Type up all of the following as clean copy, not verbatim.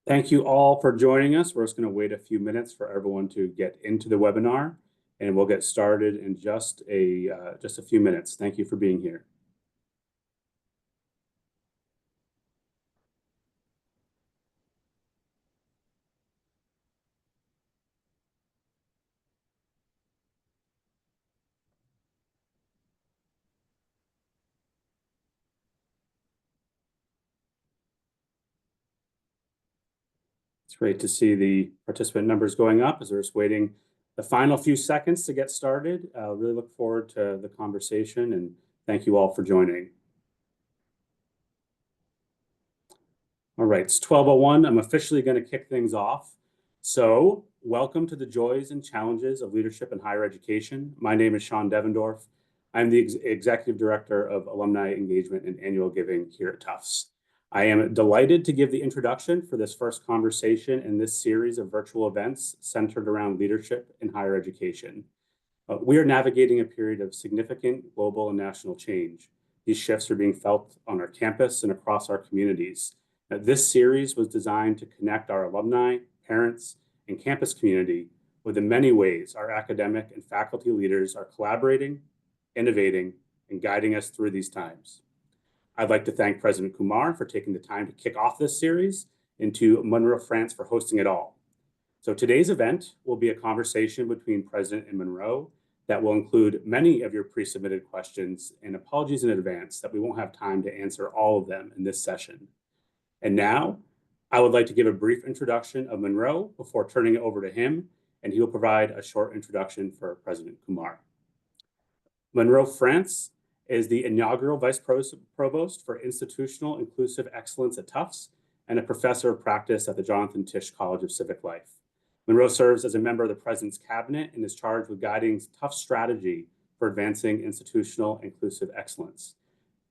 Thank you all for joining us. We're just going to wait a few minutes for everyone to get into the webinar, and we'll get started in just a few minutes. Thank you for being here. It's great to see the participant numbers going up as we're just waiting the final few seconds to get started. Really look forward to the conversation, and thank you all for joining. All right, it's 12:01. I'm officially going to kick things off. So, welcome to the joys and challenges of leadership in higher education. My name is Sean Devendorf. I'm the Executive Director of Alumni Engagement and Annual Giving here at Tufts. I am delighted to give the introduction for this first conversation in this series of virtual events centered around leadership in higher education. We are navigating a period of significant global and national change. These shifts are being felt on our campus and across our communities. This series was designed to connect our alumni, parents, and campus community with the many ways our academic and faculty leaders are collaborating, innovating, and guiding us through these times. I'd like to thank President Kumar for taking the time to kick off this series and to Monroe, France for hosting it all. So today's event will be a conversation between President and Monroe that will include many of your pre-submitted questions, and apologies in advance that we won't have time to answer all of them in this session. And now, I would like to give a brief introduction of Monroe before turning it over to him, and he will provide a short introduction for President Kumar. Monroe, France is the inaugural Vice Provost for Institutional Inclusive Excellence at Tufts and a professor of practice at the Jonathan Tisch College of Civic Life. Monroe serves as a member of the President's Cabinet and is charged with guiding Tufts' strategy for advancing institutional inclusive excellence.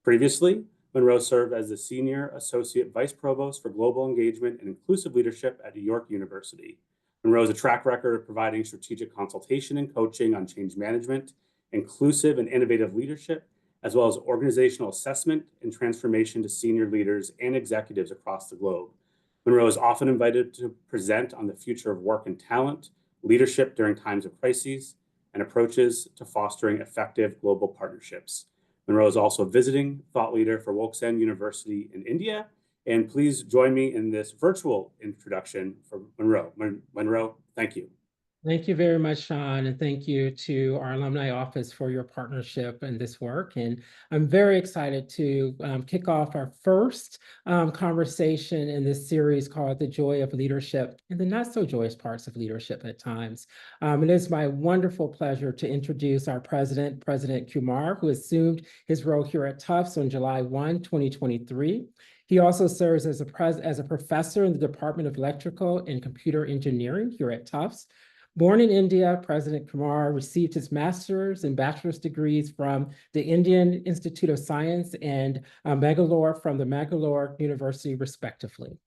Previously, Monroe served as the Senior Associate Vice Provost for Global Engagement and Inclusive Leadership at York University. Monroe has a track record of providing strategic consultation and coaching on change management, inclusive and innovative leadership, as well as organizational assessment and transformation to senior leaders and executives across the globe. Monroe is often invited to present on the future of work and talent, leadership during times of crises, and approaches to fostering effective global partnerships. Monroe is also a visiting thought leader for Wokshan University in India. And please join me in this virtual introduction for Monroe. Monroe, thank you. Thank you very much, Sean, and thank you to our alumni office for your partnership in this work. And I'm very excited to kick off our first conversation in this series called The Joy of Leadership and the Not So Joyous Parts of Leadership at Times. It is my wonderful pleasure to introduce our president, President Kumar, who assumed his role here at Tufts on July 1, 2023. He also serves as a professor in the Department of Electrical and Computer Engineering here at Tufts. Born in India, President Kumar received his master's and bachelor's degrees from the Indian Institute of Science and Mangalore from the Mangalore University, respectively.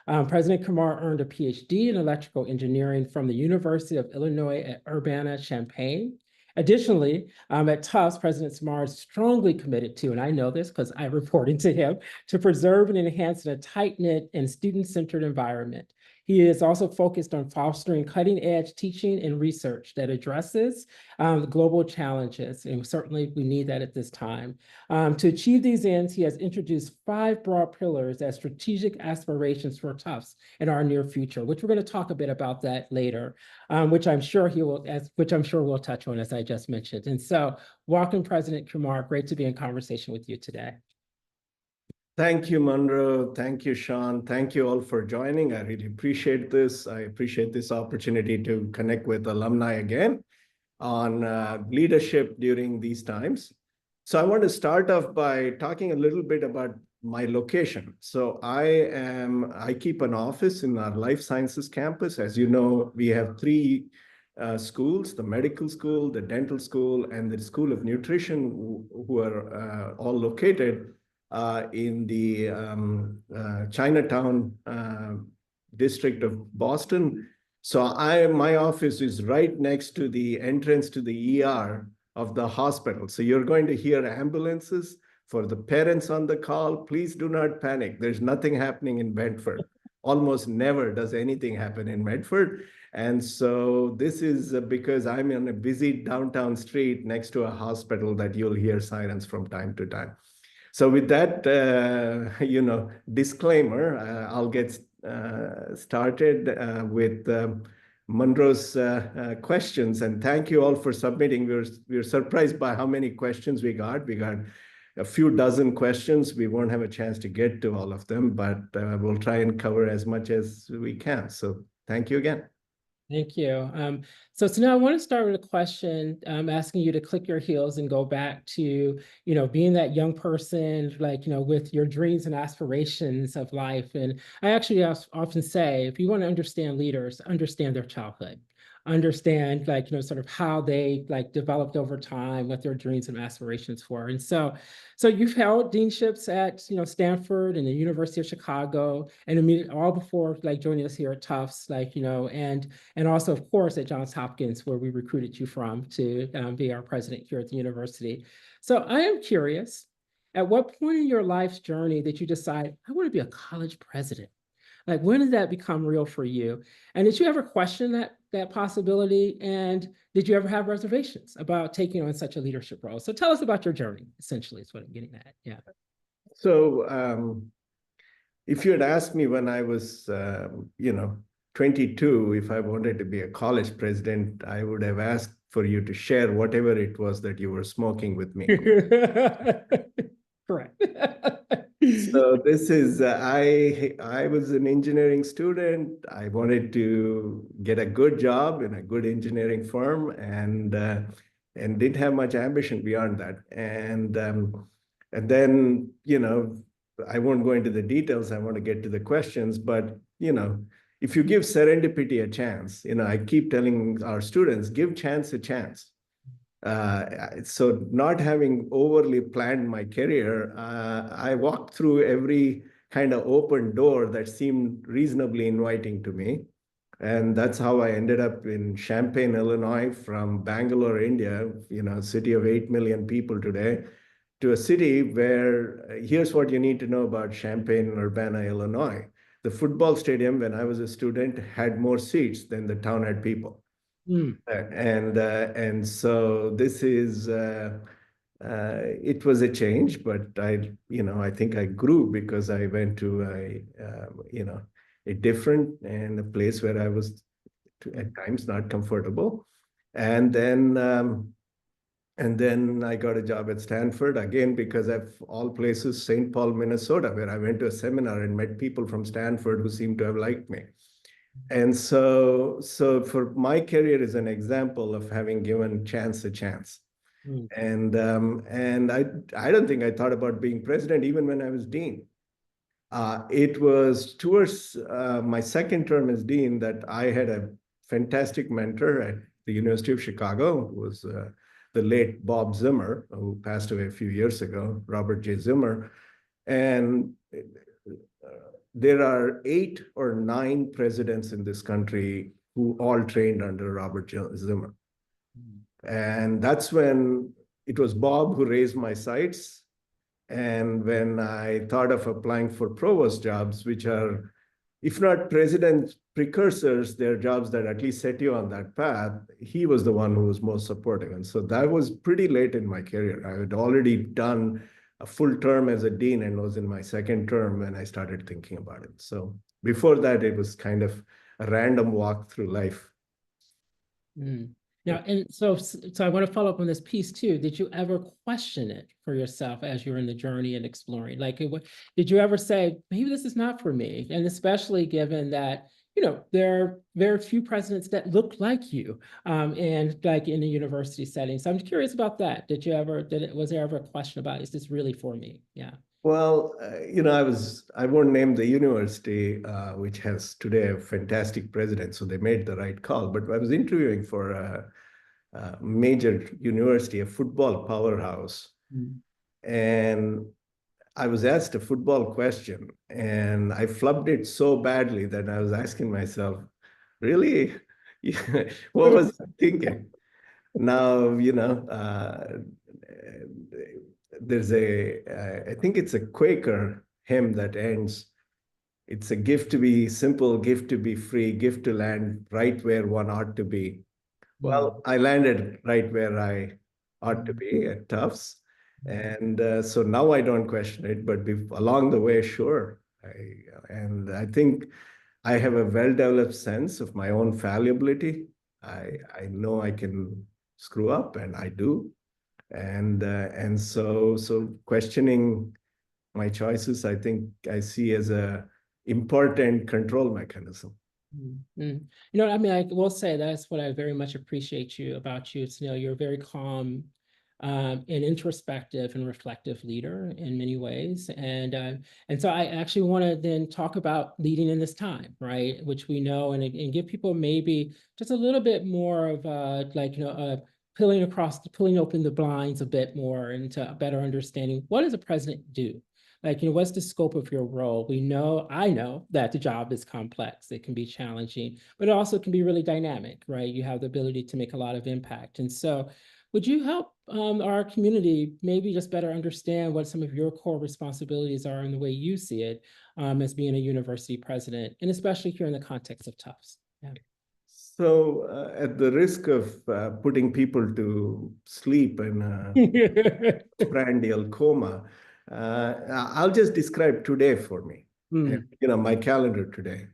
President Kumar earned a PhD in electrical engineering from the University of Illinois at Urbana-Champaign. Additionally, at Tufts, President Kumar is strongly committed to, and I know this because I reported to him, to preserve and enhance a tight-knit and student-centered environment. He is also focused on fostering cutting-edge teaching and research that addresses global challenges, and certainly we need that at this time. To achieve these ends, he has introduced 5 broad pillars as strategic aspirations for Tufts in our near future, which we're going to talk a bit about that later, which I'm sure we'll touch on, as I just mentioned. And so, welcome, President Kumar. Great to be in conversation with you today. Thank you, Monroe. Thank you, Sean. Thank you all for joining. I really appreciate this. I appreciate this opportunity to connect with alumni again on leadership during these times. So I want to start off by talking a little bit about my location. So I keep an office in our life sciences campus. As you know, we have 3 schools: the medical school, the dental school, and the School of Nutrition, who are all located in the Chinatown district of Boston. So my office is right next to the entrance to the ER of the hospital. So you're going to hear ambulances. For the parents on the call, please do not panic. There's nothing happening in Bedford. almost never does anything happen in Medford. And so this is because I'm in a busy downtown street next to a hospital that you'll hear sirens from time to time. So with that, disclaimer, I'll get started with Monroe's questions. And thank you all for submitting. We were surprised by how many questions we got. We got a few dozen questions. We won't have a chance to get to all of them, but we'll try and cover as much as we can. So thank you again. Thank you. So now I want to start with a question, asking you to click your heels and go back to, being that young person, with your dreams and aspirations of life. And I actually often say, if you want to understand leaders, understand their childhood. Understand, sort of how they developed over time, what their dreams and aspirations were. And so you've held deanships at, Stanford and the University of Chicago, and all before joining us here at Tufts, and also, of course, at Johns Hopkins, where we recruited you from to be our president here at the university. So I am curious, at what point in your life's journey did you decide, I want to be a college president? When did that become real for you? And did you ever question that possibility? And did you ever have reservations about taking on such a leadership role? So tell us about your journey, essentially, is what I'm getting at. Yeah. So if you had asked me when I was, 22, if I wanted to be a college president, I would have asked for you to share whatever it was that you were smoking with me. Correct. So this is, I was an engineering student. I wanted to get a good job in a good engineering firm, and didn't have much ambition beyond that. And then, I won't go into the details. I want to get to the questions, but, if you give serendipity a chance, I keep telling our students, give chance a chance. So not having overly planned my career, I walked through every kind of open door that seemed reasonably inviting to me. And that's how I ended up in Champaign, Illinois, from Bangalore, India, a city of 8 million people today, to a city where, here's what you need to know about Champaign, Urbana, Illinois. The football stadium, when I was a student, had more seats than the town had people. And so this is, it was a change, but I think I grew because I went to a different and a place where I was at times not comfortable. And then I got a job at Stanford, again, because of all places, St. Paul, Minnesota, where I went to a seminar and met people from Stanford who seemed to have liked me. And so for my career is an example of having given chance a chance. And I don't think I thought about being president even when I was dean. It was towards my second term as dean that I had a fantastic mentor at the University of Chicago, who was the late Bob Zimmer, who passed away a few years ago, Robert J. Zimmer. And there are 8 or 9 presidents in this country who all trained under Robert J. Zimmer. And that's when it was Bob who raised my sights. And when I thought of applying for provost jobs, which are, if not president precursors, they're jobs that at least set you on that path, he was the one who was most supportive. And so that was pretty late in my career. I had already done a full term as a dean and was in my second term when I started thinking about it. So before that, it was kind of a random walk through life. Now, and so I want to follow up on this piece too. Did you ever question it for yourself as you're in the journey and exploring? Did you ever say, maybe this is not for me? And especially given that, there are very few presidents that look like you, and in a university setting. So I'm curious about that. Was there ever a question about, is this really for me? Yeah. Well, I won't name the university, which has today a fantastic president, so they made the right call. But I was interviewing for a major university, a football powerhouse. And I was asked a football question, and I flubbed it so badly that I was asking myself, really? What was I thinking? Now, there's I think it's a Quaker hymn that ends, It's a gift to be simple, gift to be free, gift to land right where one ought to be. Well, I landed right where I ought to be at Tufts. And so now I don't question it, but along the way, sure. I think I have a well-developed sense of my own fallibility. I know I can screw up, and I do. And so questioning my choices, I think I see as a important control mechanism. You know, I mean, I will say that's what I very much appreciate about you. It's, you know, you're a very calm, and introspective and reflective leader in many ways. And so I actually want to then talk about leading in this time, right? Which we know, and give people maybe just a little bit more of like, you know, pulling open the blinds a bit more into a better understanding. What does a president do? Like, you know, what's the scope of your role? I know that the job is complex. It can be challenging, but it also can be really dynamic, right? You have the ability to make a lot of impact. And so would you help our community maybe just better understand what some of your core responsibilities are in the way you see it as being a university president, and especially here in the context of Tufts? Yeah. So at the risk of putting people to sleep in a prandial coma, I'll just describe today for me, and, you know, my calendar today.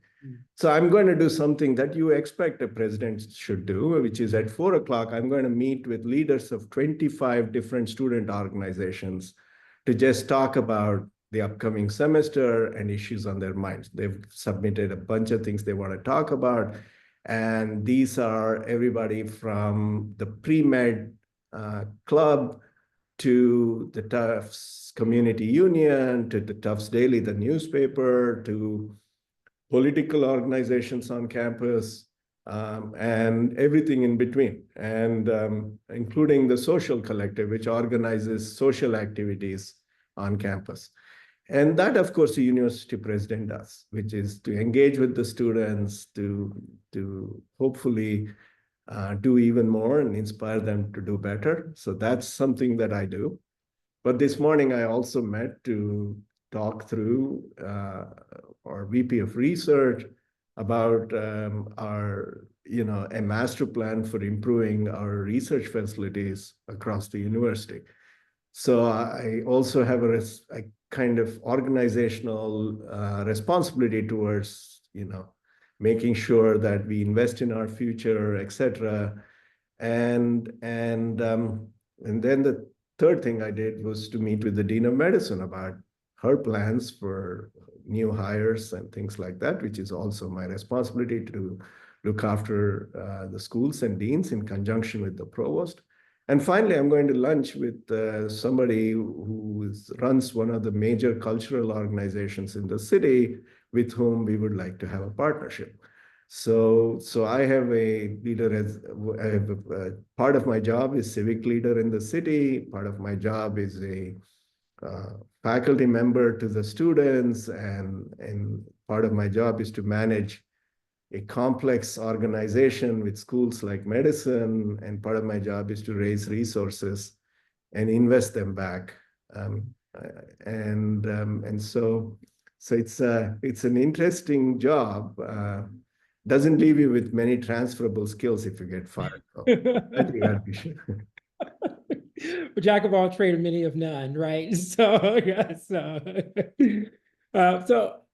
So I'm going to do something that you expect a president should do, which is at 4 o'clock, I'm going to meet with leaders of 25 different student organizations to just talk about the upcoming semester and issues on their minds. They've submitted a bunch of things they want to talk about. And these are everybody from the pre-med club to the Tufts Community Union, to the Tufts Daily, the newspaper, to political organizations on campus, and everything in between, and including the social collective, which organizes social activities on campus. And that, of course, the university president does, which is to engage with the students, to hopefully do even more and inspire them to do better. So that's something that I do. But this morning, I also met to talk through our VP of Research about our, you know, a master plan for improving our research facilities across the university. So I also have a kind of organizational responsibility towards, you know, making sure that we invest in our future, et cetera. And then the third thing I did was to meet with the Dean of Medicine about her plans for new hires and things like that, which is also my responsibility to look after the schools and deans in conjunction with the provost. And finally, I'm going to lunch with somebody who runs one of the major cultural organizations in the city with whom we would like to have a partnership. So I have a leader I have part of my job is civic leader in the city. Part of my job is a faculty member to the students, and part of my job is to manage a complex organization with schools like medicine, and part of my job is to raise resources and invest them back. So it's an interesting job. Doesn't leave you with many transferable skills if you get fired. So I think that'd be sure. But jack of all trades, many of none, right? So yes. So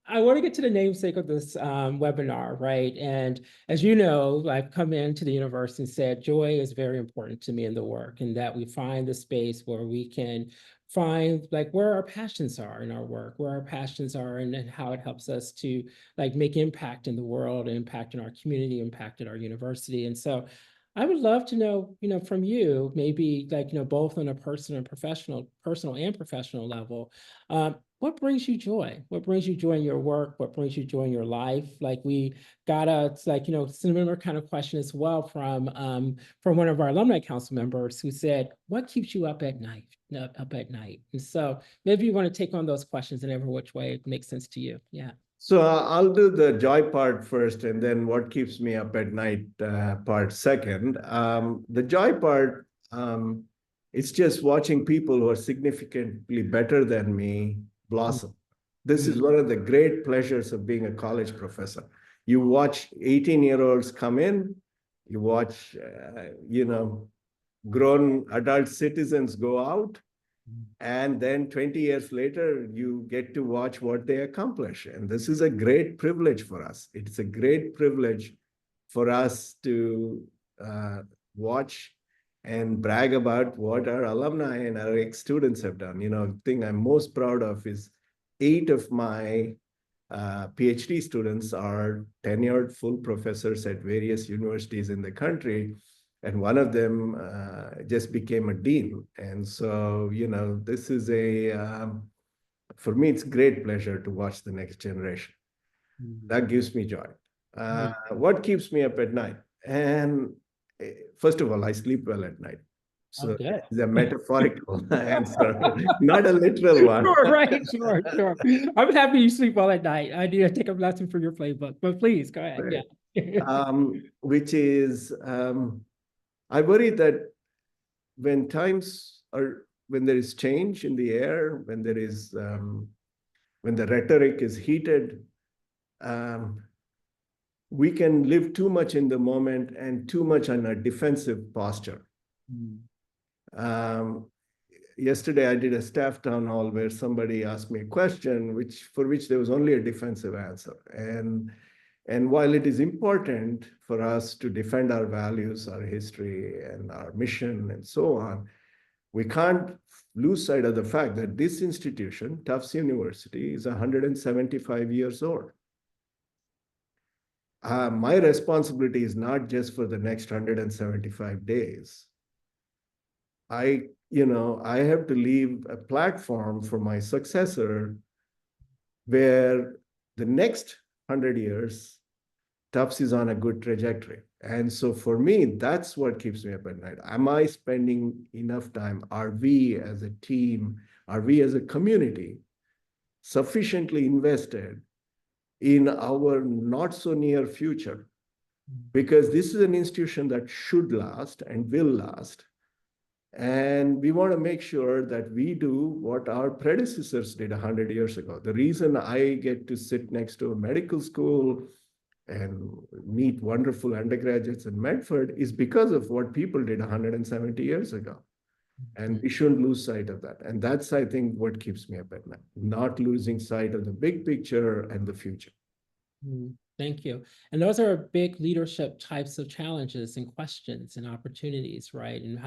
I want to get to the namesake of this webinar, right? And as you know, I've come into the university and said, joy is very important to me in the work, and that we find the space where we can find like where our passions are in our work, where our passions are, and how it helps us to like make impact in the world, impact in our community, impact at our university. And so I would love to know, you know, from you, maybe like, you know, both on a personal and professional level, what brings you joy? What brings you joy in your work? What brings you joy in your life? Like we got a, like, you know, similar kind of question as well from one of our alumni council members who said, what keeps you up at night? And so maybe you want to take on those questions in every which way it makes sense to you. Yeah. So I'll do the joy part first, and then what keeps me up at night part second. The joy part, it's just watching people who are significantly better than me blossom. This is one of the great pleasures of being a college professor. You watch 18-year-olds come in, you watch, grown adult citizens go out, and then 20 years later, you get to watch what they accomplish. And this is a great privilege for us. It's a great privilege for us to watch and brag about what our alumni and our ex-students have done. The thing I'm most proud of is 8 of my PhD students are tenured full professors at various universities in the country. And one of them just became a dean. And so, this is for me, it's a great pleasure to watch the next generation. That gives me joy. What keeps me up at night? And first of all, I sleep well at night. So it's a metaphorical answer, not a literal one. Sure, right, sure. I'm happy you sleep well at night. I need to take a lesson from your playbook, but please go ahead. Right. Yeah. Which is, I worry that when there is change in the air, when the rhetoric is heated, we can live too much in the moment and too much on a defensive posture. Yesterday, I did a staff town hall where somebody asked me a question for which there was only a defensive answer. And while it is important for us to defend our values, our history, and our mission, and so on, we can't lose sight of the fact that this institution, Tufts University, is 175 years old. My responsibility is not just for the next 175 days. I have to leave a platform for my successor where the next 100 years, Tufts is on a good trajectory. And so for me, that's what keeps me up at night. Am I spending enough time? Are we as a team, are we as a community sufficiently invested in our not so near future? Because this is an institution that should last and will last. And we want to make sure that we do what our predecessors did 100 years ago. The reason I get to sit next to a medical school and meet wonderful undergraduates in Medford is because of what people did 170 years ago. And we shouldn't lose sight of that. And that's, I think, what keeps me up at night, not losing sight of the big picture and the future. Thank you. And those are big leadership types of challenges and questions and opportunities, right? And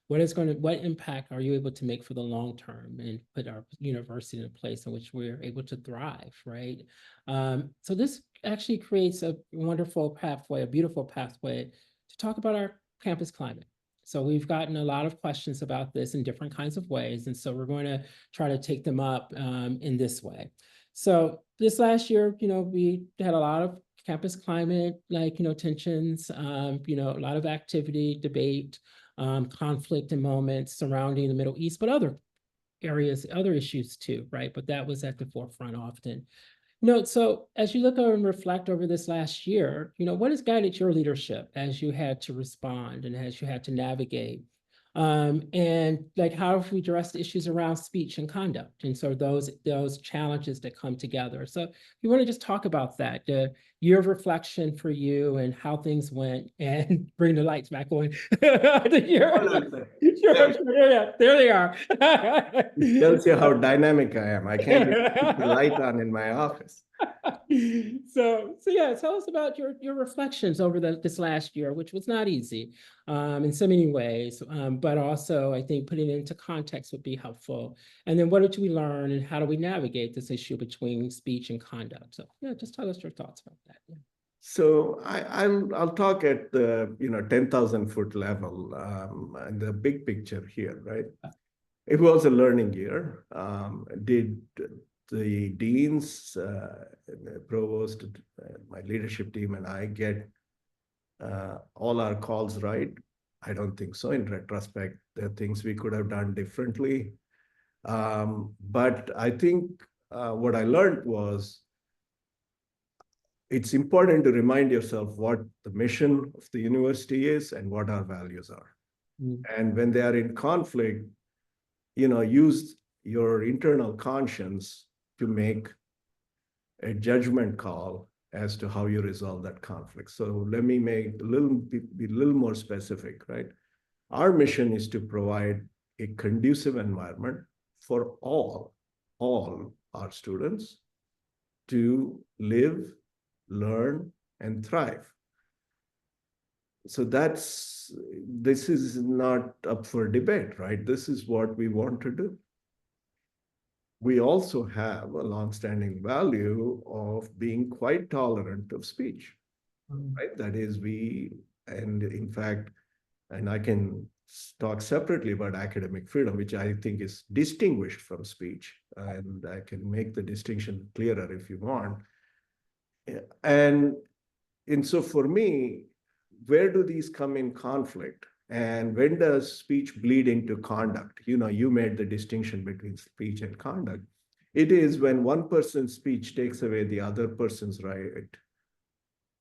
what impact are you able to make for the long term and put our university in a place in which we're able to thrive, right? So this actually creates a wonderful pathway, a beautiful pathway to talk about our campus climate. So we've gotten a lot of questions about this in different kinds of ways. And so we're going to try to take them up in this way. So this last year, we had a lot of campus climate, tensions, a lot of activity, debate, conflict and moments surrounding the Middle East, but other areas, other issues too, right? But that was at the forefront often. So as you look over and reflect over this last year, what has guided your leadership as you had to respond and as you had to navigate? And how have we addressed issues around speech and conduct? And so those challenges that come together. So if you want to just talk about that, the year of reflection for you and how things went, and bring the lights back on. The year. Sure, yeah, there they are. It tells you how dynamic I am. I can't keep the light on in my office. So yeah, tell us about your reflections over this last year, which was not easy in so many ways, but also I think putting it into context would be helpful. And then what did we learn and how do we navigate this issue between speech and conduct? So yeah, just tell us your thoughts about that. Yeah. So I'll talk at the 10,000-foot level and the big picture here, right? It was a learning year. Did the deans, the provost, my leadership team, and I get all our calls right? I don't think so. In retrospect, there are things we could have done differently. But I think what I learned was it's important to remind yourself what the mission of the university is and what our values are. And when they are in conflict, use your internal conscience to make a judgment call as to how you resolve that conflict. So let me make be a little more specific, right? Our mission is to provide a conducive environment for all our students to live, learn, and thrive. So this is not up for debate, right? This is what we want to do. We also have a longstanding value of being quite tolerant of speech, right? That is, and in fact, and I can talk separately about academic freedom, which I think is distinguished from speech, and I can make the distinction clearer if you want. And so for me, where do these come in conflict? And when does speech bleed into conduct? You made the distinction between speech and conduct. It is when one person's speech takes away the other person's right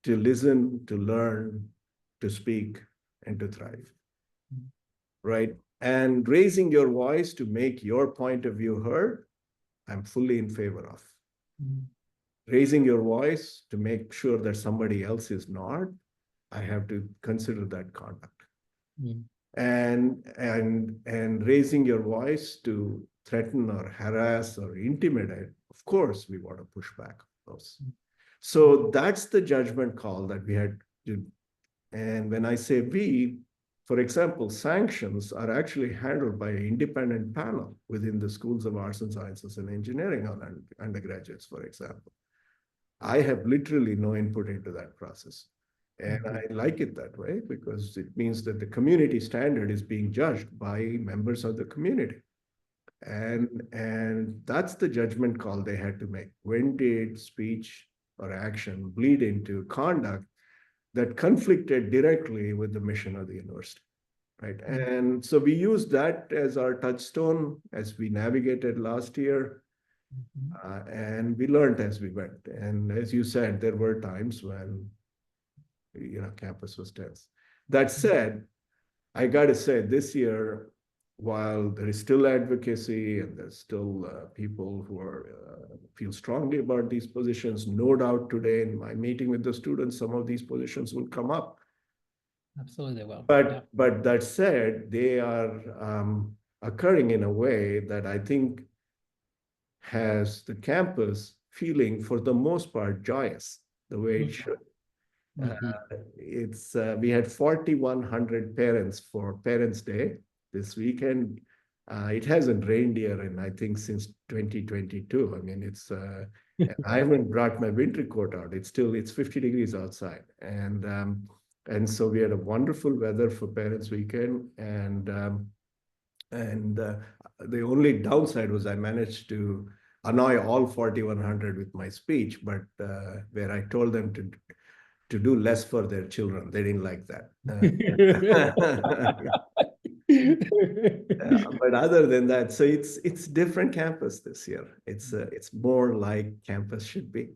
to listen, to learn, to speak, and to thrive, right? And raising your voice to make your point of view heard, I'm fully in favor of. Raising your voice to make sure that somebody else is not, I have to consider that conduct. And raising your voice to threaten or harass or intimidate, of course, we want to push back on those. So that's the judgment call that we had to. And when I say we, for example, sanctions are actually handled by an independent panel within the schools of arts and sciences and engineering on undergraduates, for example. I have literally no input into that process. And I like it that way because it means that the community standard is being judged by members of the community. And that's the judgment call they had to make. When did speech or action bleed into conduct that conflicted directly with the mission of the university, right? And so we used that as our touchstone as we navigated last year. And we learned as we went. And as you said, there were times when campus was tense. That said, I got to say this year, while there is still advocacy and there's still people who feel strongly about these positions, no doubt today in my meeting with the students, some of these positions will come up. Absolutely, they will. But that said, they are occurring in a way that I think has the campus feeling, for the most part, joyous, the way it should. We had 4,100 parents for Parents' Day this weekend. It hasn't rained here in, I think, since 2022. I mean, I haven't brought my winter coat out. It's 50 degrees outside. And so we had a wonderful weather for Parents' Weekend. And the only downside was I managed to annoy all 4,100 with my speech, but where I told them to do less for their children. They didn't like that. But other than that, so it's different campus this year. It's more like campus should be.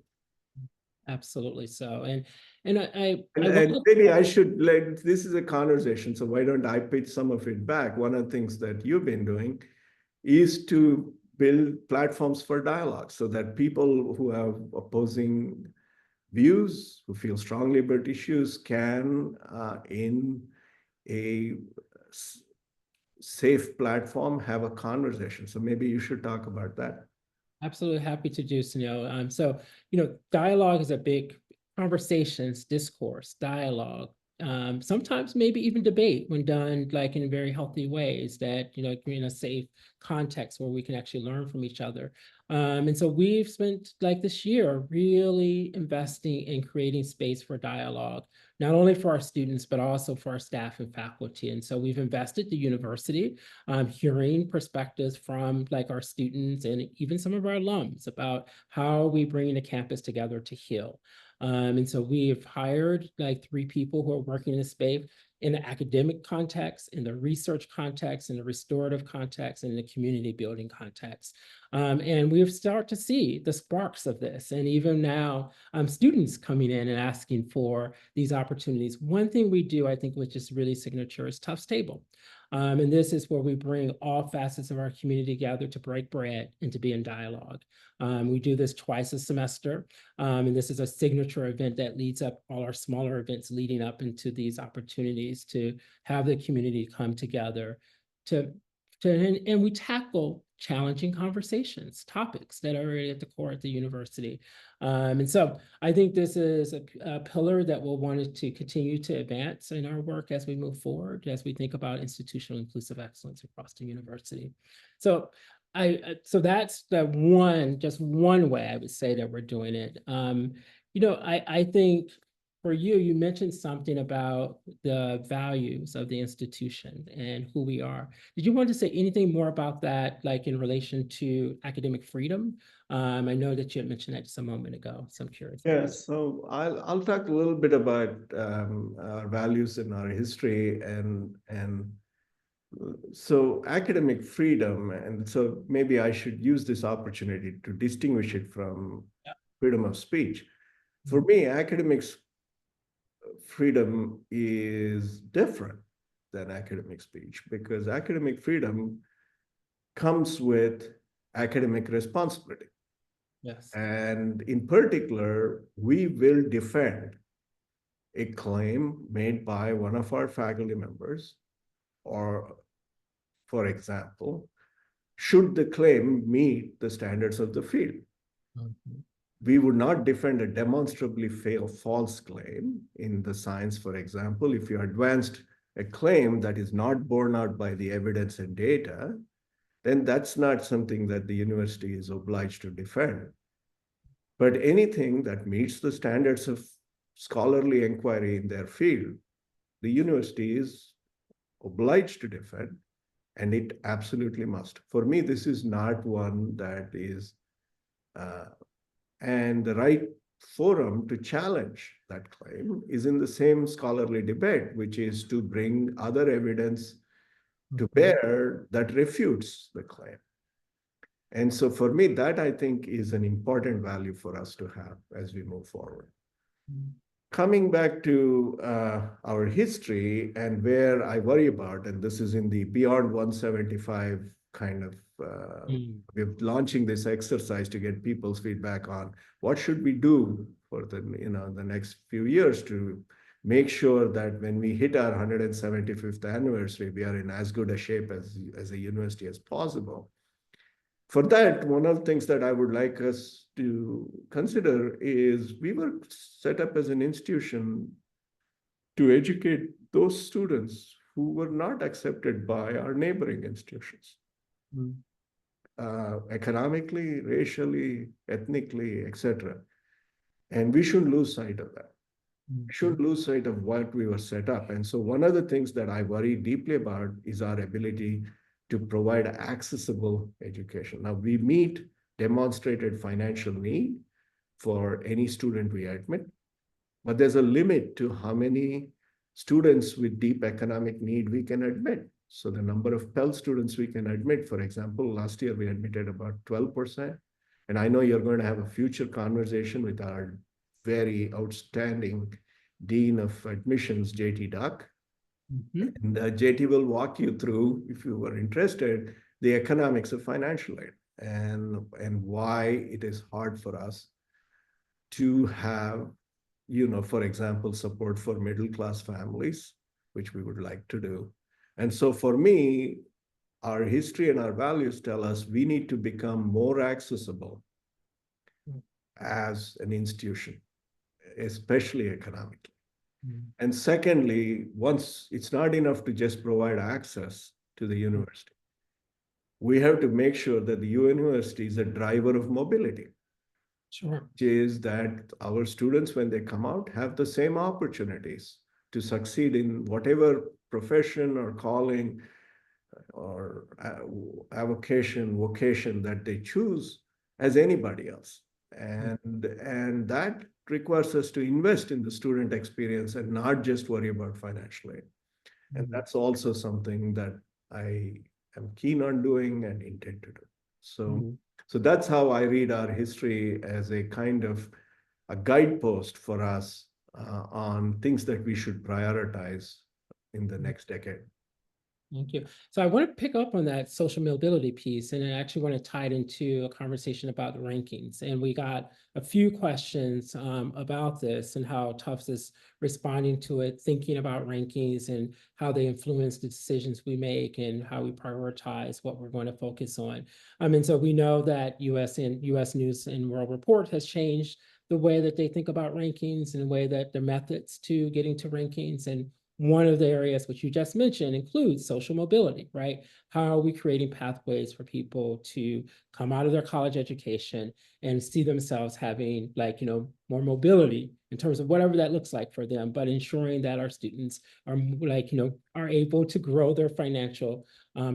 Absolutely so. And maybe I should, this is a conversation, so why don't I pitch some of it back? One of the things that you've been doing is to build platforms for dialogue so that people who have opposing views, who feel strongly about issues, can, in a safe platform, have a conversation. So maybe you should talk about that. Absolutely happy to do, Sunil. So, dialogue is a big conversations, discourse, dialogue. Sometimes maybe even debate when done like in very healthy ways that, in a safe context where we can actually learn from each other. And so we've spent like this year really investing in creating space for dialogue, not only for our students, but also for our staff and faculty. And so we've invested the university, hearing perspectives from like our students and even some of our alums about how we bring the campus together to heal. And so we've hired like 3 people who are working in the space in the academic context, in the research context, in the restorative context, and in the community building context. And we've started to see the sparks of this. And even now, students coming in and asking for these opportunities. One thing we do, I think, which is really signature is Tufts Table. And this is where we bring all facets of our community together to break bread and to be in dialogue. We do this twice a semester, and this is a signature event that leads up all our smaller events leading up into these opportunities to have the community come together and we tackle challenging conversations, topics that are at the core at the university. And so I think this is a pillar that we'll want to continue to advance in our work as we move forward, as we think about institutional inclusive excellence across the university. So that's just one way I would say that we're doing it. I think for you, you mentioned something about the values of the institution and who we are. Did you want to say anything more about that, like in relation to academic freedom? I know that you had mentioned that just a moment ago, so I'm curious. Yeah, so I'll talk a little bit about our values and our history and so academic freedom, and so maybe I should use this opportunity to distinguish it from freedom of speech. For me, academics freedom is different than academic speech because academic freedom comes with academic responsibility. Yes. And in particular, we will defend a claim made by one of our faculty members, or for example, should the claim meet the standards of the field. We would not defend a demonstrably false claim in the science, for example. If you advanced a claim that is not borne out by the evidence and data, then that's not something that the university is obliged to defend. But anything that meets the standards of scholarly inquiry in their field, the university is obliged to defend, and it absolutely must. For me, this is not one that is, and the right forum to challenge that claim is in the same scholarly debate, which is to bring other evidence to bear that refutes the claim. And so for me, that I think is an important value for us to have as we move forward. Coming back to our history and where I worry about, and this is in the beyond 175 kind of, we're launching this exercise to get people's feedback on what should we do for the next few years to make sure that when we hit our 175th anniversary, we are in as good a shape as a university as possible. For that, one of the things that I would like us to consider is we were set up as an institution to educate those students who were not accepted by our neighboring institutions. Economically, racially, ethnically, etc. And we shouldn't lose sight of that. We shouldn't lose sight of what we were set up. And so one of the things that I worry deeply about is our ability to provide accessible education. Now, we meet demonstrated financial need for any student we admit, but there's a limit to how many students with deep economic need we can admit. So the number of Pell students we can admit, for example, last year we admitted about 12%. And I know you're going to have a future conversation with our very outstanding Dean of Admissions, JT Duck. And JT will walk you through, if you were interested, the economics of financial aid and why it is hard for us to have, for example, support for middle-class families, which we would like to do. And so for me, our history and our values tell us we need to become more accessible as an institution, especially economically. And secondly, once it's not enough to just provide access to the university, we have to make sure that the university is a driver of mobility. Sure. Which is that our students, when they come out, have the same opportunities to succeed in whatever profession or calling or vocation that they choose as anybody else. And that requires us to invest in the student experience and not just worry about financial aid. And that's also something that I am keen on doing and intend to do. So that's how I read our history, as a kind of a guidepost for us on things that we should prioritize in the next decade. Thank you. So I want to pick up on that social mobility piece, and I actually want to tie it into a conversation about the rankings. And we got a few questions about this and how Tufts is responding to it, thinking about rankings and how they influence the decisions we make and how we prioritize what we're going to focus on. And so we know that US News and World Report has changed the way that they think about rankings and the way that the methods to getting to rankings. And one of the areas which you just mentioned includes social mobility, right? How are we creating pathways for people to come out of their college education and see themselves having, like, more mobility in terms of whatever that looks like for them, but ensuring that our students are, like, are able to grow their financial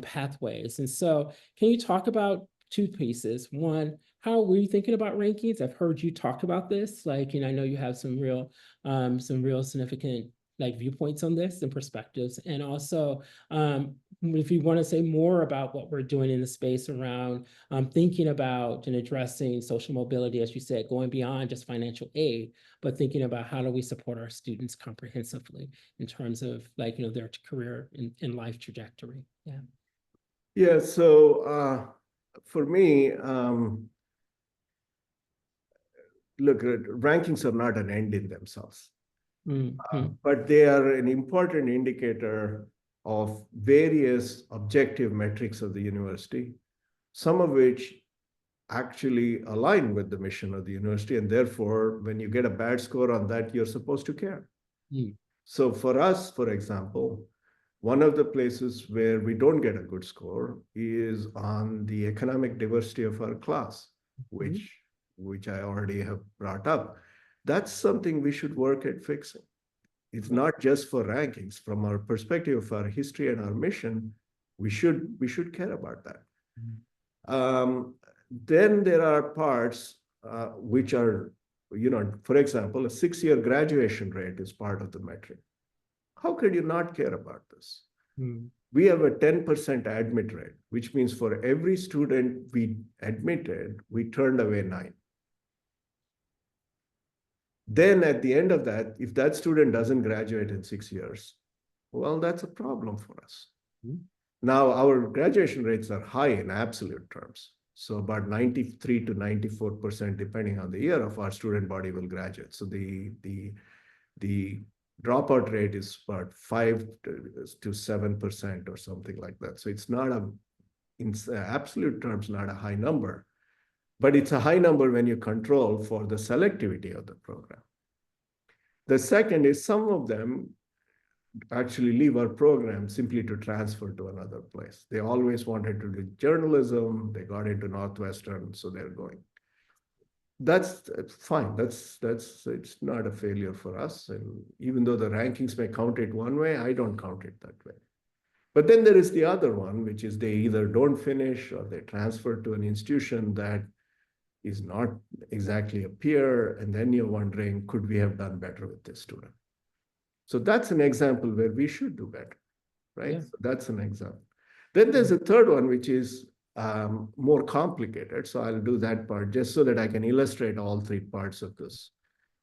pathways. And so can you talk about two pieces? One, how are we thinking about rankings? I've heard you talk about this, like, I know you have some real significant like viewpoints on this and perspectives. And also, if you want to say more about what we're doing in the space around thinking about and addressing social mobility, as you said, going beyond just financial aid, but thinking about how do we support our students comprehensively in terms of, like, their career and life trajectory. Yeah. Yeah, so for me, look, rankings are not an end in themselves. But they are an important indicator of various objective metrics of the university, some of which actually align with the mission of the university. And therefore, when you get a bad score on that, you're supposed to care. So for us, for example, one of the places where we don't get a good score is on the economic diversity of our class, which I already have brought up. That's something we should work at fixing. It's not just for rankings. From our perspective of our history and our mission, we should care about that. Then there are parts which are, for example, a 6-year graduation rate is part of the metric. How could you not care about this? We have a 10% admit rate, which means for every student we admitted, we turned away 9. Then at the end of that, if that student doesn't graduate in 6 years, well, that's a problem for us. Now, our graduation rates are high in absolute terms. So about 93 to 94%, depending on the year, of our student body will graduate. So the dropout rate is about 5 to 7% or something like that. So it's not in absolute terms, not a high number. But it's a high number when you control for the selectivity of the program. The second is some of them actually leave our program simply to transfer to another place. They always wanted to do journalism. They got into Northwestern, so they're going. That's fine. It's not a failure for us. And even though the rankings may count it one way, I don't count it that way. But then there is the other one, which is they either don't finish or they transfer to an institution that is not exactly a peer, and then you're wondering, could we have done better with this student? So that's an example where we should do better, right? Yeah. So that's an example. Then there's a third one, which is more complicated. So I'll do that part just so that I can illustrate all 3 parts of this.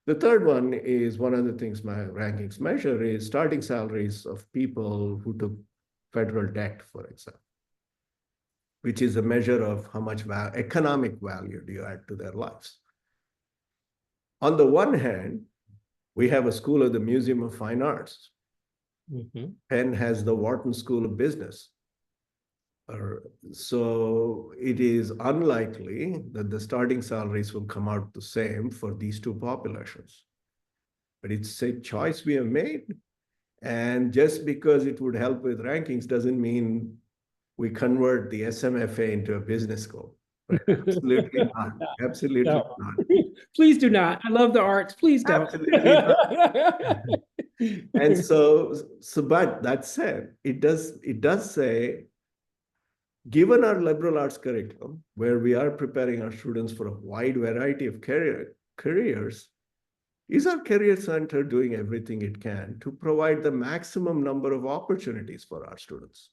The third one is one of the things my rankings measure is starting salaries of people who took federal debt, for example, which is a measure of how much economic value do you add to their lives. On the one hand, we have a school of the Museum of Fine Arts. Penn has the Wharton School of Business. So it is unlikely that the starting salaries will come out the same for these 2 populations. But it's a choice we have made. And just because it would help with rankings doesn't mean we convert the SMFA into a business school. Right? Absolutely not. Absolutely No. not. Please do not. I love the arts. Please don't. Absolutely not. And but that said, it does say, given our liberal arts curriculum, where we are preparing our students for a wide variety of careers, is our career center doing everything it can to provide the maximum number of opportunities for our students?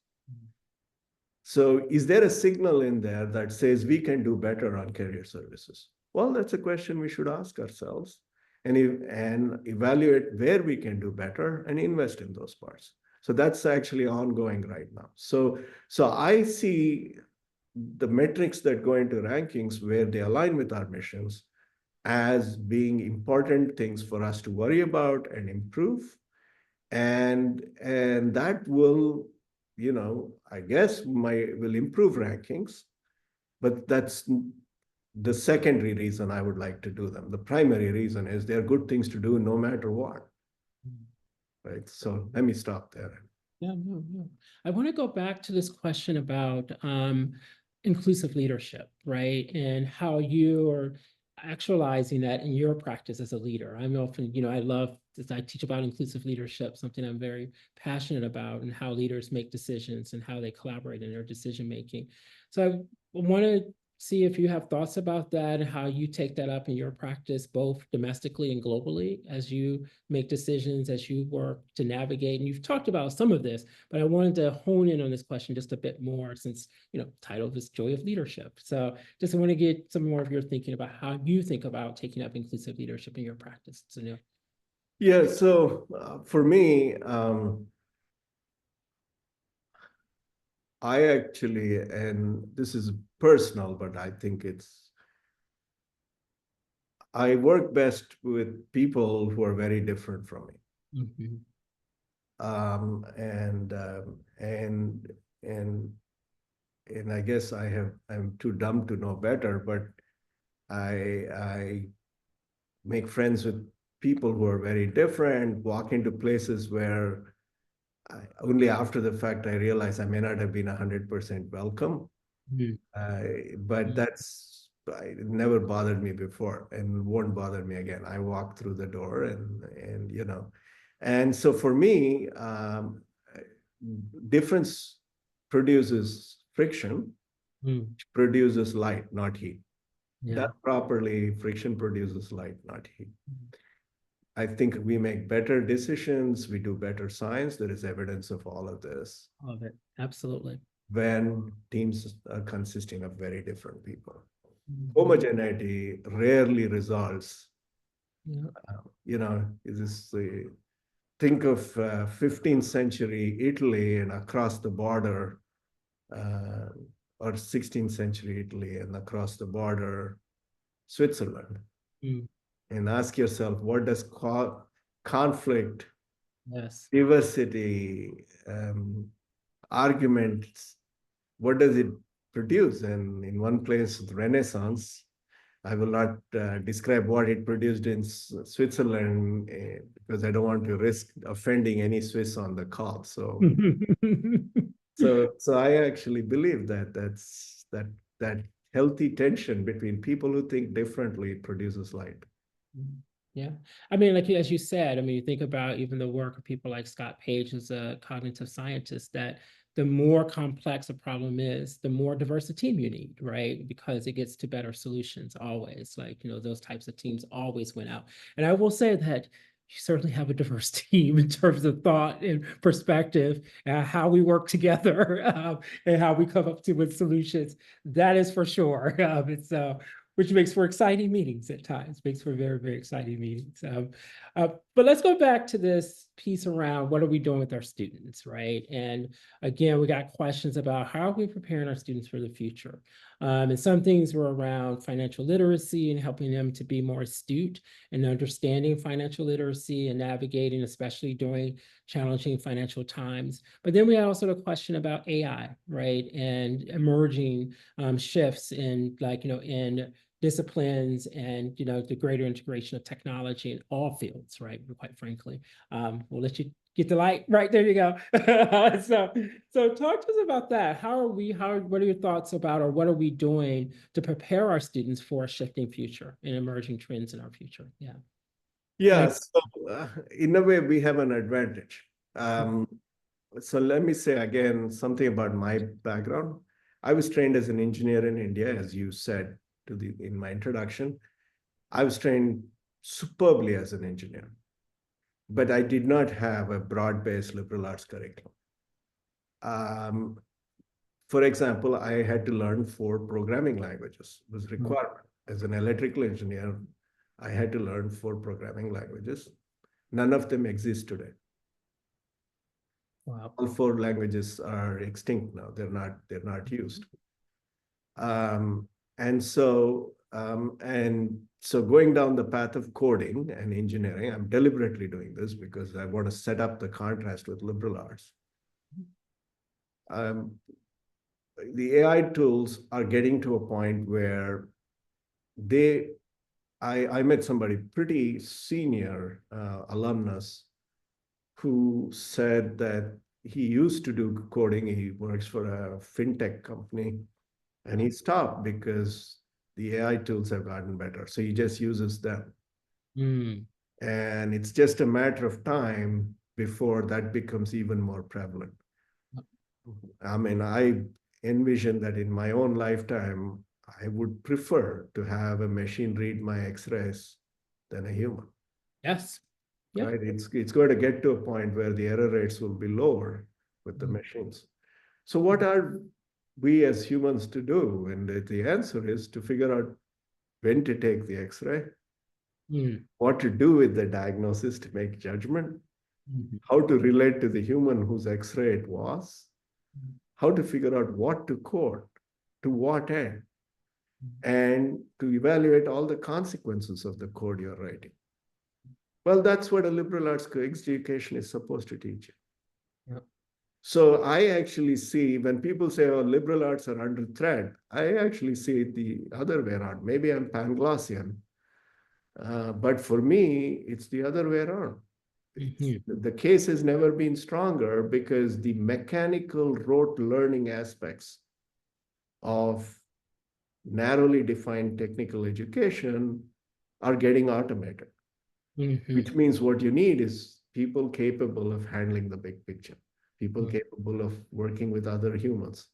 So is there a signal in there that says we can do better on career services? Well, that's a question we should ask ourselves and evaluate where we can do better and invest in those parts. So that's actually ongoing right now. So I see the metrics that go into rankings where they align with our missions as being important things for us to worry about and improve. And that will, I guess will improve rankings, but that's the secondary reason I would like to do them. The primary reason is they're good things to do no matter what. Right. So let me stop there. Yeah, no, no. I want to go back to this question about inclusive leadership, right? And how you are actualizing that in your practice as a leader. I'm often, I love, as I teach about inclusive leadership, something I'm very passionate about, and how leaders make decisions and how they collaborate in their decision making. So I want to see if you have thoughts about that and how you take that up in your practice, both domestically and globally, as you make decisions, as you work to navigate. And you've talked about some of this, but I wanted to hone in on this question just a bit more, since, title of this Joy of Leadership. So just want to get some more of your thinking about how you think about taking up inclusive leadership in your practice. Sunil. Yeah, so for me, I actually, and this is personal, but I think I work best with people who are very different from me. Mm-hmm. And I guess I'm too dumb to know better, but I make friends with people who are very different, walk into places where only after the fact I realize I may not have been 100% welcome. But it never bothered me before and won't bother me again. I walk through the door and so for me, difference produces friction, which produces light, not heat. Yeah. Done properly, friction produces light, not heat. I think we make better decisions, we do better science. There is evidence of all of this. All of it. Absolutely. When teams are consisting of very different people. Homogeneity rarely results. Think of 15th century Italy and across the border, or 16th century Italy and across the border, Switzerland. And ask yourself, what does conflict, diversity, arguments, what does it produce? And in one place, the Renaissance, I will not describe what it produced in Switzerland because I don't want to risk offending any Swiss on the call. So, so I actually believe that healthy tension between people who think differently produces light. Yeah. I mean, like, as you said, I mean, you think about even the work of people like Scott Page, who's a cognitive scientist, that the more complex a problem is, the more diverse a team you need, right? Because it gets to better solutions always. Like, those types of teams always win out. And I will say that you certainly have a diverse team in terms of thought and perspective, how we work together, and how we come up with solutions. That is for sure. Which makes for exciting meetings at times, makes for very, very exciting meetings. But let's go back to this piece around what are we doing with our students, right? And again, we got questions about how are we preparing our students for the future? And some things were around financial literacy and helping them to be more astute and understanding financial literacy and navigating, especially during challenging financial times. But then we had also the question about AI, right? And emerging shifts in, in disciplines and, the greater integration of technology in all fields, right? Quite frankly, we'll let you get the light. Right, there you go. So talk to us about that. What are your thoughts about, or what are we doing to prepare our students for a shifting future and emerging trends in our future? Yeah. Yeah, so in a way, we have an advantage. So let me say again something about my background. I was trained as an engineer in India, as you said in my introduction. I was trained superbly as an engineer, but I did not have a broad-based liberal arts curriculum. For example, I had to learn 4 programming languages. It was required. As an electrical engineer, I had to learn 4 programming languages. None of them exist today. Wow. All four languages are extinct now. They're not used. Um, and so going down the path of coding and engineering, I'm deliberately doing this because I want to set up the contrast with liberal arts. The AI tools are getting to a point where I met somebody pretty senior alumnus who said that he used to do coding. He works for a fintech company, and he stopped because the AI tools have gotten better. So he just uses them. Mm. And it's just a matter of time before that becomes even more prevalent. I mean, I envision that in my own lifetime, I would prefer to have a machine read my X-rays than a human. Yes. Yep. Right? It's going to get to a point where the error rates will be lower with the machines. So what are we as humans to do? And the answer is to figure out when to take the X-ray, what to do with the diagnosis to make judgment, how to relate to the human whose X-ray it was, how to figure out what to code, to what end, and to evaluate all the consequences of the code you're writing. Well, that's what a liberal arts education is supposed to teach you. Yep. So I actually see when people say, oh, liberal arts are under threat, I actually see it the other way around. Maybe I'm Panglossian, but for me, it's the other way around. The case has never been stronger because the mechanical rote learning aspects of narrowly defined technical education are getting automated. Which means what you need is people capable of handling the big picture, people capable of working with other humans,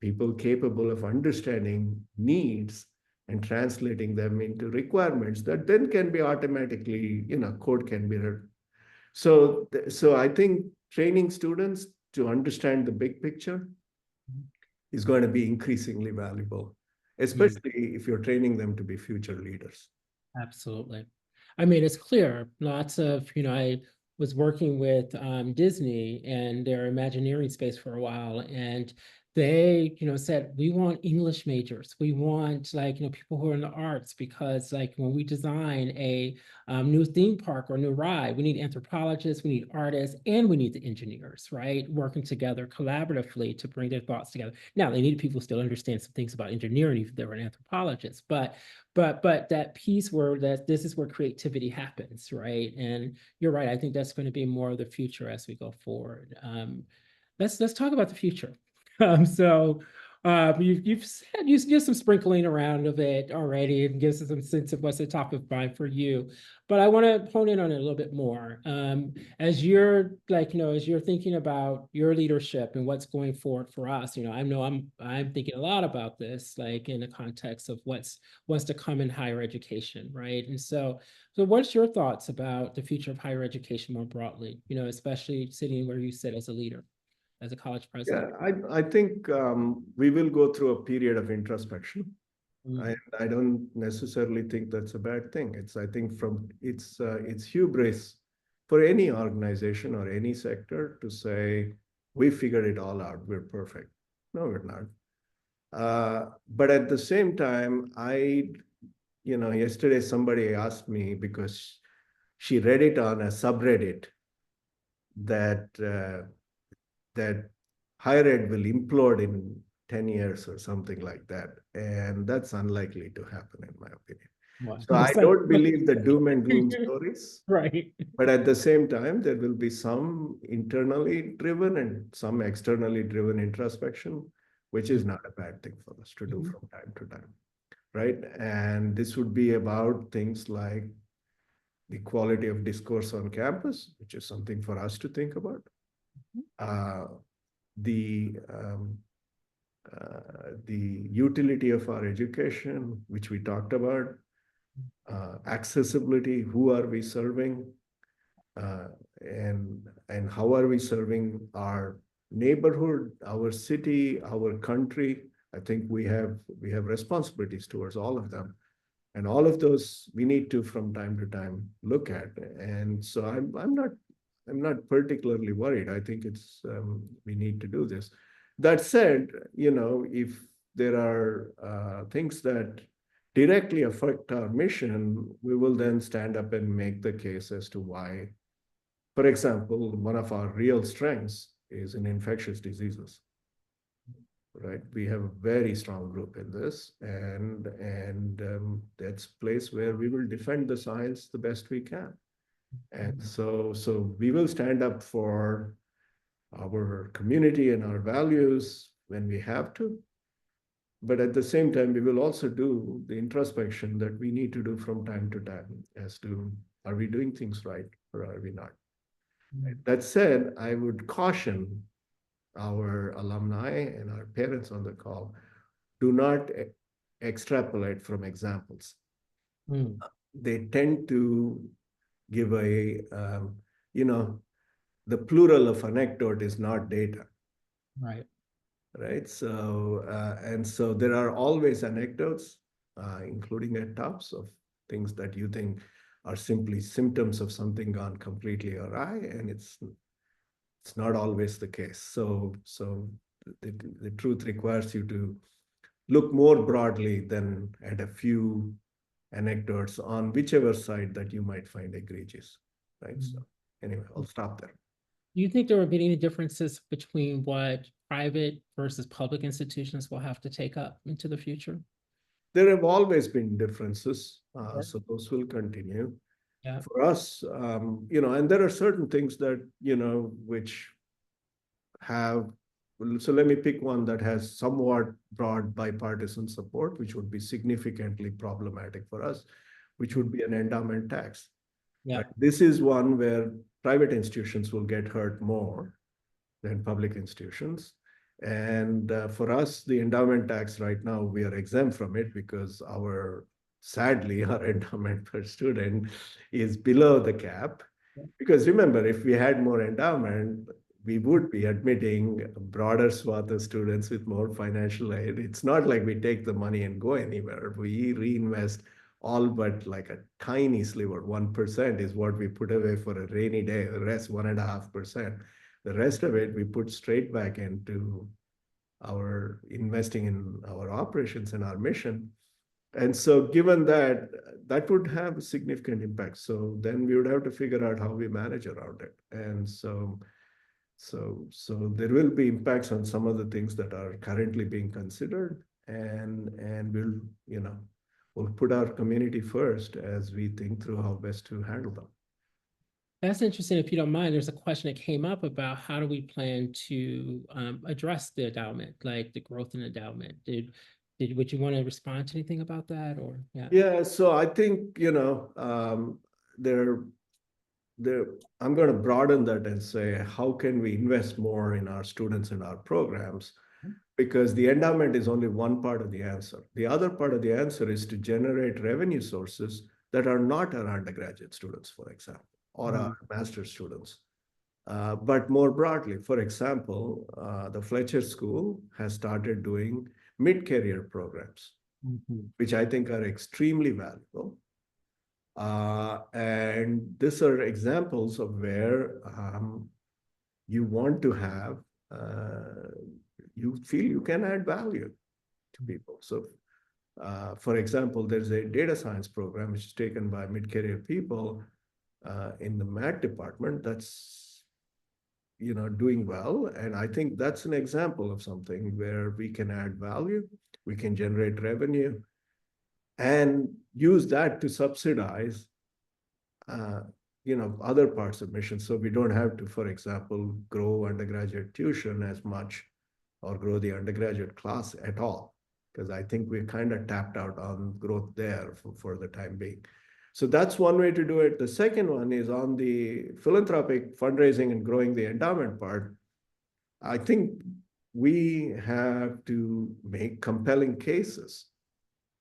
people capable of understanding needs and translating them into requirements that then can be automatically, code can be written. So I think training students to understand the big picture is going to be increasingly valuable, especially if you're training them to be future leaders. Absolutely. I mean, it's clear, lots of, I was working with Disney and their Imagineering space for a while, and they, said, we want English majors. We want people who are in the arts, because when we design a new theme park or new ride, we need anthropologists, we need artists, and we need the engineers, right? Working together collaboratively to bring their thoughts together. Now, they need people who still understand some things about engineering if they were an anthropologist, but that piece where this is where creativity happens, right? And you're right. I think that's going to be more of the future as we go forward. Let's talk about the future. You've said you give some sprinkling around of it already and gives us some sense of what's the top of mind for you. But I want to hone in on it a little bit more. As you're as you're thinking about your leadership and what's going forward for us, I know I'm thinking a lot about this, in the context of what's to come in higher education, right? And so what's your thoughts about the future of higher education more broadly, especially sitting where you sit as a leader, as a college president? Yeah, I think we will go through a period of introspection. I don't necessarily think that's a bad thing. I think it's hubris for any organization or any sector to say, we figured it all out, we're perfect. No, we're not. But at the same time, yesterday somebody asked me, because she read it on a subreddit, that higher ed will implode in 10 years or something like that. And that's unlikely to happen, in my opinion. Wow. So I don't believe the doom and gloom stories. Right. But at the same time, there will be some internally driven and some externally driven introspection, which is not a bad thing for us to do from time to time, right? And this would be about things like the quality of discourse on campus, which is something for us to think about. The utility of our education, which we talked about, accessibility, who are we serving, and how are we serving our neighborhood, our city, our country. I think we have responsibilities towards all of them, and all of those we need to from time to time look at. And so I'm not I'm not particularly worried. I think it's we need to do this. That said, if there are things that directly affect our mission, we will then stand up and make the case as to why. For example, one of our real strengths is in infectious diseases, right? We have a very strong group in this, and that's a place where we will defend the science the best we can. And so we will stand up for our community and our values when we have to. But at the same time, we will also do the introspection that we need to do from time to time as to, are we doing things right or are we not? That said, I would caution our alumni and our parents on the call, do not extrapolate from examples. They tend to give the plural of anecdote is not data. Right. So, and so there are always anecdotes, including at Tufts, of things that you think are simply symptoms of something gone completely awry, and it's not always the case. So the truth requires you to look more broadly than at a few anecdotes on whichever side that you might find egregious, right? So anyway, I'll stop there. Do you think there will be any differences between what private versus public institutions will have to take up into the future? There have always been differences, so those will continue. For us, and there are certain things that, which have, so let me pick one that has somewhat broad bipartisan support, which would be significantly problematic for us, which would be an endowment tax. Right? This is one where private institutions will get hurt more than public institutions. And for us, the endowment tax right now, we are exempt from it because sadly, our endowment per student is below the cap. Because remember, if we had more endowment, we would be admitting a broader swath of students with more financial aid. It's not like we take the money and go anywhere. We reinvest all but like a tiny sliver, 1% is what we put away for a rainy day, the rest 1.5%. The rest of it, we put straight back into our investing in our operations and our mission. And so given that, that would have a significant impact. So then we would have to figure out how we manage around it. And so there will be impacts on some of the things that are currently being considered, and we'll put our community first as we think through how best to handle them. That's interesting. If you don't mind, there's a question that came up about how do we plan to address the endowment, like the growth in endowment. Would you want to respond to anything about that, or Yeah, so I think I'm going to broaden that and say, how can we invest more in our students and our programs? Because the endowment is only one part of the answer. The other part of the answer is to generate revenue sources that are not our undergraduate students, for example, or our master's students. But more broadly, for example, the Fletcher School has started doing mid-career programs, which I think are extremely valuable. And these are examples of where you want to have, you feel you can add value to people. So, for example, there's a data science program which is taken by mid-career people in the math department that's doing well. And I think that's an example of something where we can add value, we can generate revenue, and use that to subsidize other parts of mission. So we don't have to, for example, grow undergraduate tuition as much or grow the undergraduate class at all, because I think we're kind of tapped out on growth there for the time being. So that's one way to do it. The second one is on the philanthropic fundraising and growing the endowment part. I think we have to make compelling cases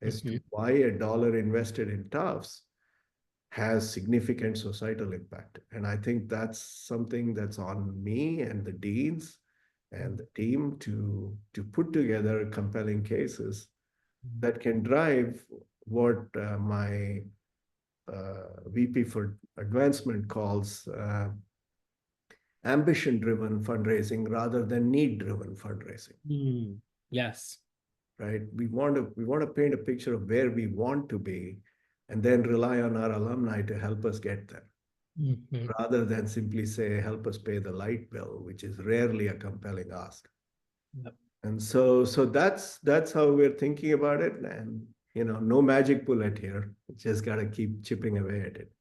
as to why $1 invested in Tufts has significant societal impact. And I think that's something that's on me and the deans and the team to put together compelling cases that can drive what my VP for advancement calls ambition-driven fundraising rather than need-driven fundraising. Yes. Right? We want to paint a picture of where we want to be, and then rely on our alumni to help us get there, rather than simply say, help us pay the light bill, which is rarely a compelling ask. Yep. And so that's how we're thinking about it. And no magic bullet here. Just got to keep chipping away at it.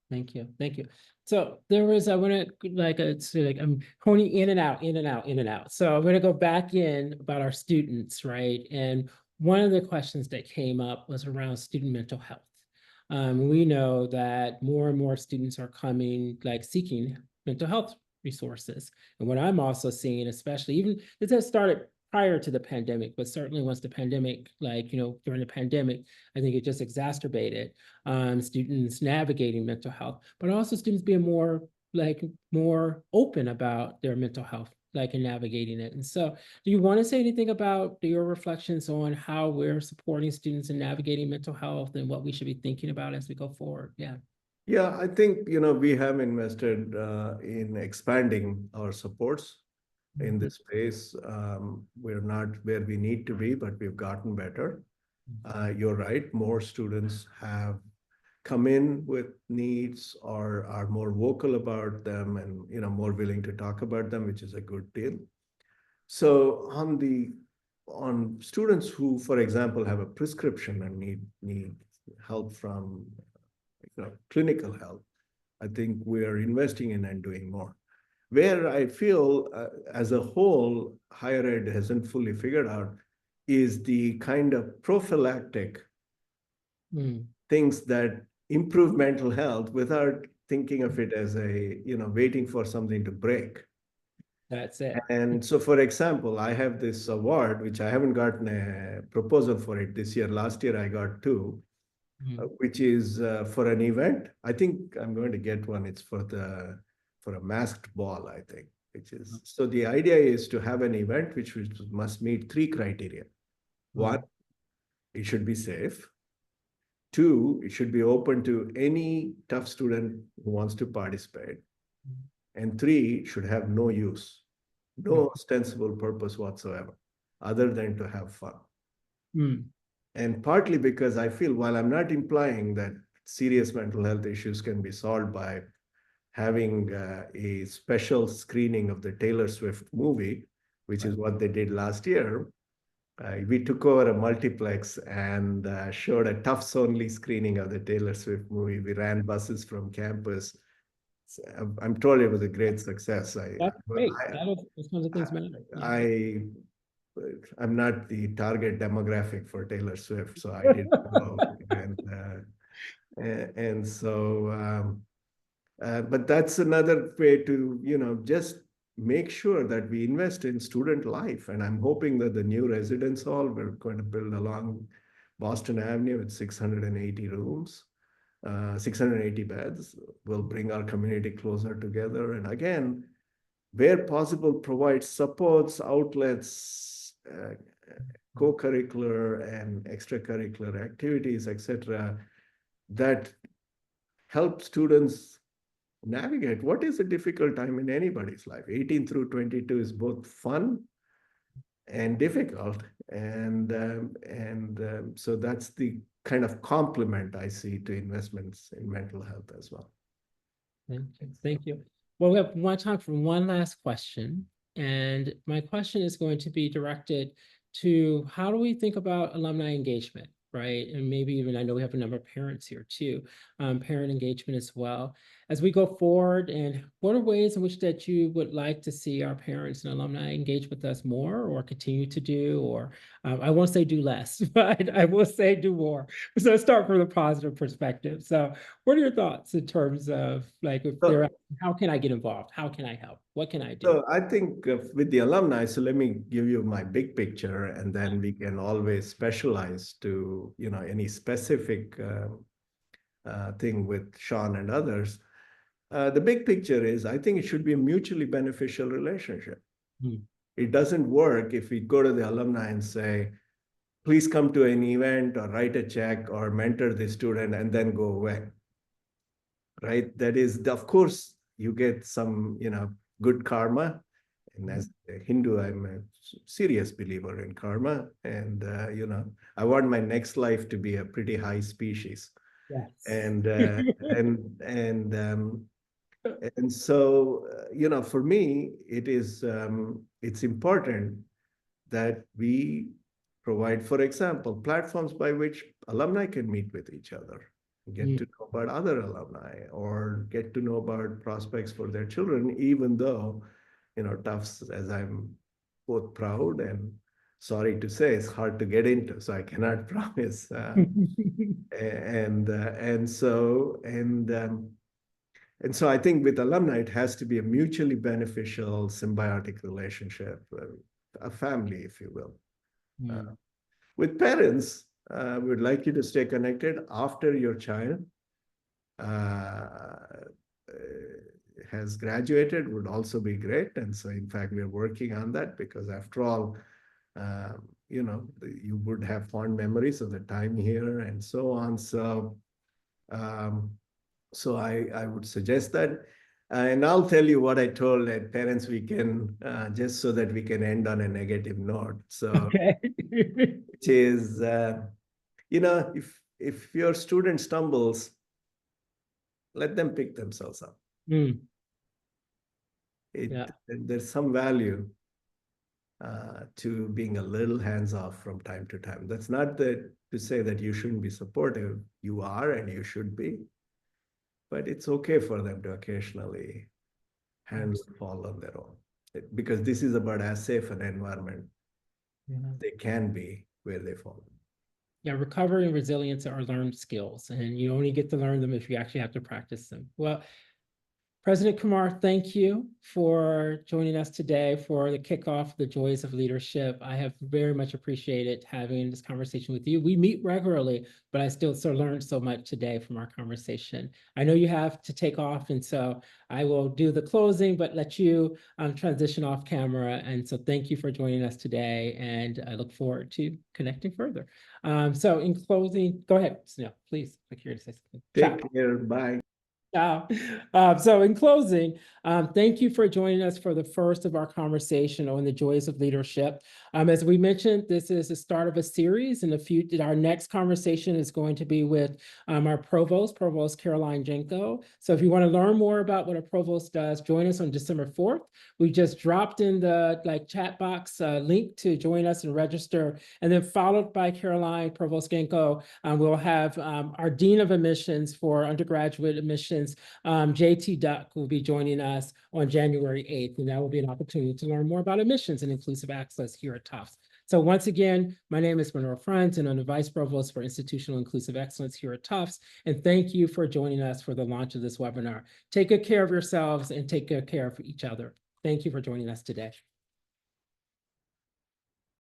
Thank you. Thank you. So there was, I want to I'm honing in and out, in and out, in and out. So I'm going to go back in about our students, right? And one of the questions that came up was around student mental health. We know that more and more students are coming, seeking mental health resources. And what I'm also seeing, especially even this has started prior to the pandemic, but certainly once the pandemic, during the pandemic, I think it just exacerbated students navigating mental health, but also students being more open about their mental health, and navigating it. And so do you want to say anything about your reflections on how we're supporting students in navigating mental health and what we should be thinking about as we go forward? Yeah. Yeah, I think, we have invested in expanding our supports in this space. We're not where we need to be, but we've gotten better. You're right, more students have come in with needs or are more vocal about them and more willing to talk about them, which is a good deal. So on students who, for example, have a prescription and need help from clinical help, I think we are investing in and doing more. Where I feel as a whole, higher ed hasn't fully figured out is the kind of prophylactic things that improve mental health without thinking of it as waiting for something to break. That's it. And so, for example, I have this award, which I haven't gotten a proposal for it this year. Last year, I got two, which is for an event. I think I'm going to get one. It's for a masked ball, I think, so the idea is to have an event which must meet three criteria. One, it should be safe. Two, it should be open to any Tufts student who wants to participate. And three, it should have no use, no ostensible purpose whatsoever, other than to have fun. And partly because I feel, while I'm not implying that serious mental health issues can be solved by having a special screening of the Taylor Swift movie, which is what they did last year, we took over a multiplex and showed a Tufts-only screening of the Taylor Swift movie. We ran buses from campus. I'm told it was a great success. That's great. That's one of the things matter. I'm not the target demographic for Taylor Swift, so I didn't go. And so, but that's another way to, just make sure that we invest in student life. And I'm hoping that the new residence hall, we're going to build along Boston Avenue with 680 rooms, 680 beds, will bring our community closer together. And again, where possible, provide supports, outlets, co-curricular and extracurricular activities, etc., that help students navigate what is a difficult time in anybody's life. 18 through 22 is both fun and difficult. And so that's the kind of complement I see to investments in mental health as well. Thank you. Well, we have one time for one last question. And my question is going to be directed to how do we think about alumni engagement, right? And maybe even, I know we have a number of parents here too, parent engagement as well. As we go forward, and what are ways in which that you would like to see our parents and alumni engage with us more or continue to do, or I won't say do less, but I will say do more. So let's start from the positive perspective. So what are your thoughts in terms of if they're, how can I get involved? How can I help? What can I do? So I think with the alumni, so let me give you my big picture, and then we can always specialize to, any specific thing with Sean and others. The big picture is, I think it should be a mutually beneficial relationship. It doesn't work if we go to the alumni and say, please come to an event or write a check or mentor the student and then go away. Right? That is, of course, you get some, good karma. And as a Hindu, I'm a serious believer in karma. And, I want my next life to be a pretty high species. Yes. And, and so, for me, it's important that we provide, for example, platforms by which alumni can meet with each other, get to know about other alumni, or get to know about prospects for their children, even though, Tufts, as I'm both proud and sorry to say, it's hard to get into, so I cannot promise. And so I think with alumni, it has to be a mutually beneficial, symbiotic relationship, a family, if you will. With parents, we would like you to stay connected after your child has graduated, would also be great. And so, in fact, we're working on that because, after all, you would have fond memories of the time here and so on. So, so I would suggest that. And I'll tell you what I told at Parents Weekend, just so that we can end on a negative note. So, Okay. which is, if your student stumbles, let them pick themselves up. There's some value to being a little hands-off from time to time. That's not to say that you shouldn't be supportive. You are, and you should be. But it's okay for them to occasionally handle the fall on their own, because this is about as safe an environment they can be where they fall. Yeah, recovery and resilience are learned skills, and you only get to learn them if you actually have to practice them. Well, President Kumar, thank you for joining us today for the kickoff of the Joys of Leadership. I have very much appreciated having this conversation with you. We meet regularly, but I still learned so much today from our conversation. I know you have to take off, and so I will do the closing, but let you transition off camera. And so thank you for joining us today, and I look forward to connecting further. So in closing, go ahead, Sunil, please. I'm curious to say something. Take care. Bye. So in closing, thank you for joining us for the first of our conversation on the joys of leadership. As we mentioned, this is the start of a series. In the future, our next conversation is going to be with our Provost Caroline Jenko. So if you want to learn more about what a Provost does, join us on December 4th. We just dropped in the chat box link to join us and register. And then followed by Caroline, Provost Jenko, we'll have our Dean of Admissions for undergraduate admissions, JT Duck, will be joining us on January 8th, and that will be an opportunity to learn more about admissions and inclusive access here at Tufts. So once again, my name is Mangalore Franz, and I'm the Vice Provost for Institutional Inclusive Excellence here at Tufts. And thank you for joining us for the launch of this webinar. Take good care of yourselves and take good care of each other. Thank you for joining us today.